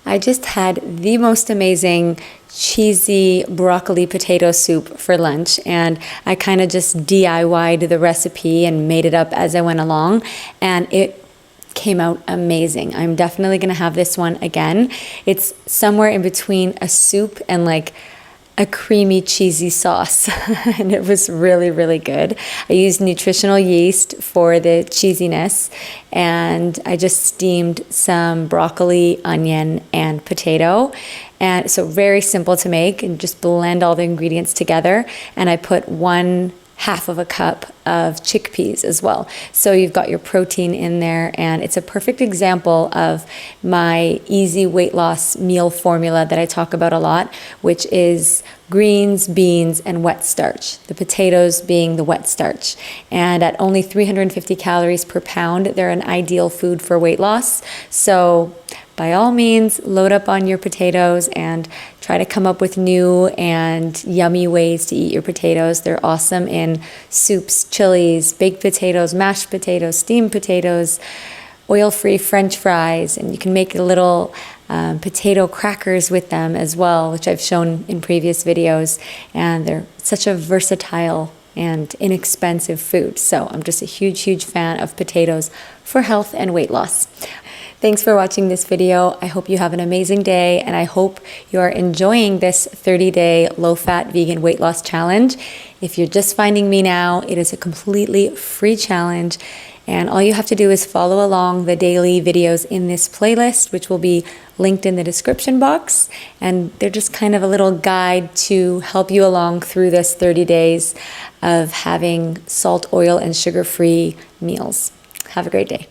I just had the most amazing cheesy broccoli potato soup for lunch, and I kind of just DIY'd the recipe and made it up as I went along, and it came out amazing. I'm definitely gonna have this one again. It's somewhere in between a soup and like a creamy cheesy sauce and it was really, really good. I used nutritional yeast for the cheesiness, and I just steamed some broccoli, onion, and potato. And so very simple to make, and just blend all the ingredients together. And I put 1/2 of a cup of chickpeas as well. So you've got your protein in there, and it's a perfect example of my easy weight loss meal formula that I talk about a lot, which is greens, beans, and wet starch. The potatoes being the wet starch. And at only 350 calories per pound, they're an ideal food for weight loss. So by all means, load up on your potatoes and try to come up with new and yummy ways to eat your potatoes. They're awesome in soups, chilies, baked potatoes, mashed potatoes, steamed potatoes, oil-free French fries, and you can make little potato crackers with them as well, which I've shown in previous videos. And they're such a versatile and inexpensive food. So I'm just a huge, huge fan of potatoes for health and weight loss. Thanks for watching this video. I hope you have an amazing day, and I hope you are enjoying this 30-day low-fat vegan weight loss challenge. If you're just finding me now, it is a completely free challenge, and all you have to do is follow along the daily videos in this playlist, which will be linked in the description box, and they're just kind of a little guide to help you along through this 30 days of having salt, oil, and sugar-free meals. Have a great day.